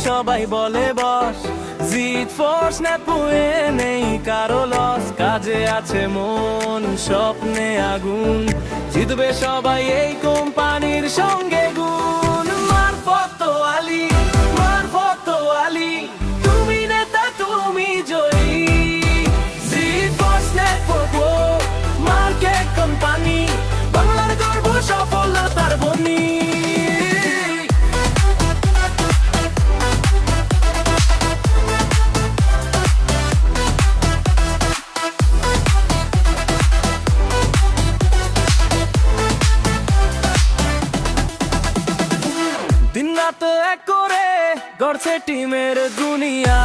সবাই বলে বস। জিত ফোর্স নেপুয়ে নেই কারো লস, কাজে আছে মন স্বপ্নে আগুন, জিতবে সবাই এই কোম্পানির সঙ্গে গুণ। মারফত আলী, মারফত আলী, তুমি নেতা তুমি জয়ী। জিত ফোর্স নেপুয়ে মার্কেট কোম্পানি, বাংলার গর্ব সফলতার বনি। দিন রাত এক করে গড়ছে টিমের দুনিয়া।